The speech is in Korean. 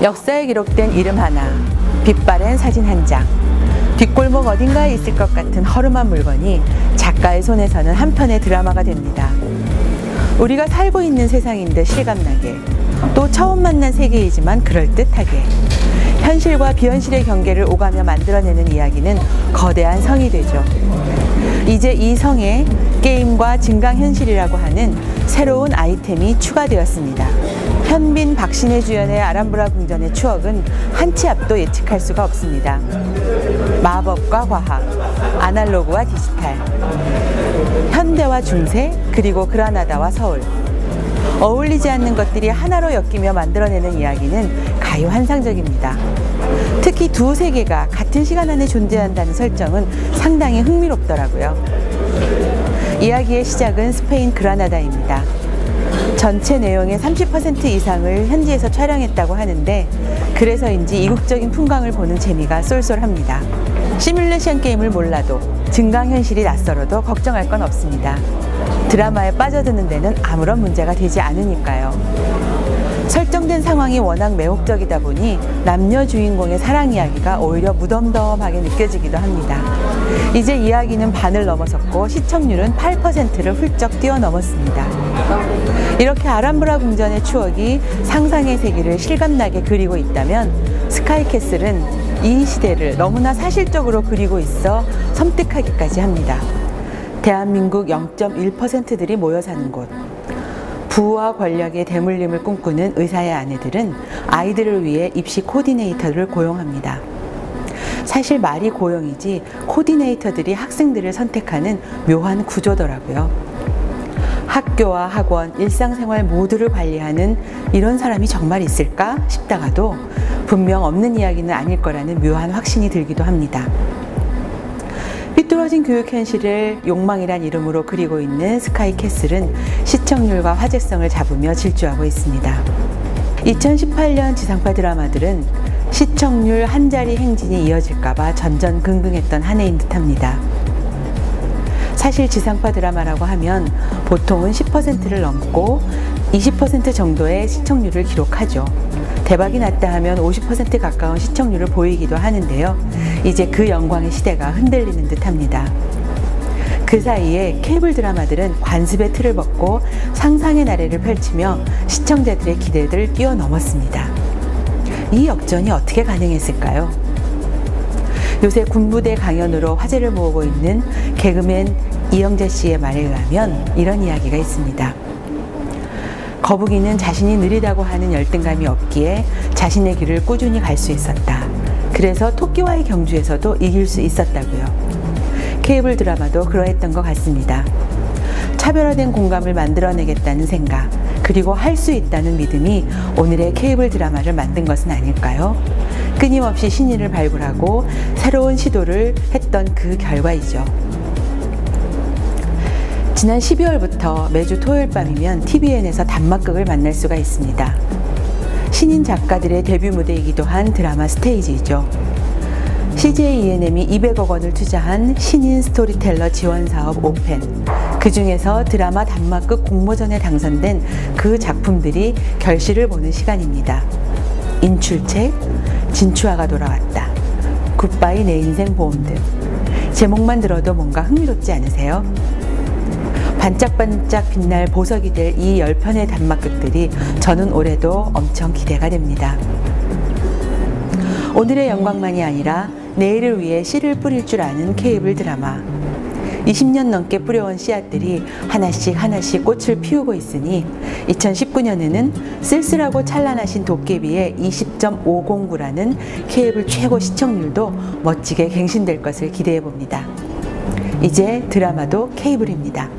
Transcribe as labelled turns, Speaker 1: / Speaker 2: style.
Speaker 1: 역사에 기록된 이름 하나, 빛바랜 사진 한 장, 뒷골목 어딘가에 있을 것 같은 허름한 물건이 작가의 손에서는 한 편의 드라마가 됩니다. 우리가 살고 있는 세상인 듯 실감나게, 또 처음 만난 세계이지만 그럴듯하게, 현실과 비현실의 경계를 오가며 만들어내는 이야기는 거대한 성이 되죠. 이제 이 성에 게임과 증강현실이라고 하는 새로운 아이템이 추가되었습니다. 현빈, 박신혜 주연의 아람브라 궁전의 추억은 한치 앞도 예측할 수가 없습니다. 마법과 과학, 아날로그와 디지털, 현대와 중세, 그리고 그라나다와 서울. 어울리지 않는 것들이 하나로 엮이며 만들어내는 이야기는 가요환상적입니다. 특히 두 세계가 같은 시간 안에 존재한다는 설정은 상당히 흥미롭더라고요. 이야기의 시작은 스페인 그라나다입니다. 전체 내용의 30% 이상을 현지에서 촬영했다고 하는데, 그래서인지 이국적인 풍광을 보는 재미가 쏠쏠합니다. 시뮬레이션 게임을 몰라도, 증강현실이 낯설어도 걱정할 건 없습니다. 드라마에 빠져드는 데는 아무런 문제가 되지 않으니까요. 설정된 상황이 워낙 매혹적이다 보니 남녀 주인공의 사랑 이야기가 오히려 무덤덤하게 느껴지기도 합니다. 이제 이야기는 반을 넘어섰고 시청률은 8%를 훌쩍 뛰어넘었습니다. 이렇게 아람브라 궁전의 추억이 상상의 세계를 실감나게 그리고 있다면, 스카이캐슬은 이 시대를 너무나 사실적으로 그리고 있어 섬뜩하기까지 합니다. 대한민국 0.1%들이 모여 사는 곳, 부와 권력의 대물림을 꿈꾸는 의사의 아내들은 아이들을 위해 입시 코디네이터를 고용합니다. 사실 말이 고용이지 코디네이터들이 학생들을 선택하는 묘한 구조더라고요. 학교와 학원, 일상생활 모두를 관리하는 이런 사람이 정말 있을까 싶다가도 분명 없는 이야기는 아닐 거라는 묘한 확신이 들기도 합니다. 삐뚤어진 교육 현실을 욕망이란 이름으로 그리고 있는 스카이캐슬은 시청률과 화제성을 잡으며 질주하고 있습니다. 2018년 지상파 드라마들은 시청률 한 자리 행진이 이어질까봐 전전긍긍했던 한 해인 듯합니다. 사실 지상파 드라마라고 하면 보통은 10%를 넘고 20% 정도의 시청률을 기록하죠. 대박이 났다 하면 50% 가까운 시청률을 보이기도 하는데요. 이제 그 영광의 시대가 흔들리는 듯합니다. 그 사이에 케이블 드라마들은 관습의 틀을 벗고 상상의 나래를 펼치며 시청자들의 기대를 뛰어넘었습니다. 이 역전이 어떻게 가능했을까요? 요새 군부대 강연으로 화제를 모으고 있는 개그맨 이영재 씨의 말에 의하면 이런 이야기가 있습니다. 거북이는 자신이 느리다고 하는 열등감이 없기에 자신의 길을 꾸준히 갈 수 있었다. 그래서 토끼와의 경주에서도 이길 수 있었다고요. 케이블 드라마도 그러했던 것 같습니다. 차별화된 공감을 만들어내겠다는 생각, 그리고 할 수 있다는 믿음이 오늘의 케이블 드라마를 만든 것은 아닐까요? 끊임없이 신인을 발굴하고 새로운 시도를 했던 그 결과이죠. 지난 12월부터 매주 토요일 밤이면 TVN에서 단막극을 만날 수가 있습니다. 신인 작가들의 데뷔 무대이기도 한 드라마 스테이지이죠. CJ ENM이 200억 원을 투자한 신인 스토리텔러 지원 사업 오펜, 그 중에서 드라마 단막극 공모전에 당선된 그 작품들이 결실을 보는 시간입니다. 인출책, 진추아가 돌아왔다, 굿바이 내 인생 보험 등 제목만 들어도 뭔가 흥미롭지 않으세요? 반짝반짝 빛날 보석이 될 이 10편의 단막극들이 저는 올해도 엄청 기대가 됩니다. 오늘의 영광만이 아니라 내일을 위해 씨를 뿌릴 줄 아는 케이블 드라마. 20년 넘게 뿌려온 씨앗들이 하나씩 꽃을 피우고 있으니 2019년에는 쓸쓸하고 찬란하신 도깨비의 20.509라는 케이블 최고 시청률도 멋지게 갱신될 것을 기대해 봅니다. 이제 드라마도 케이블입니다.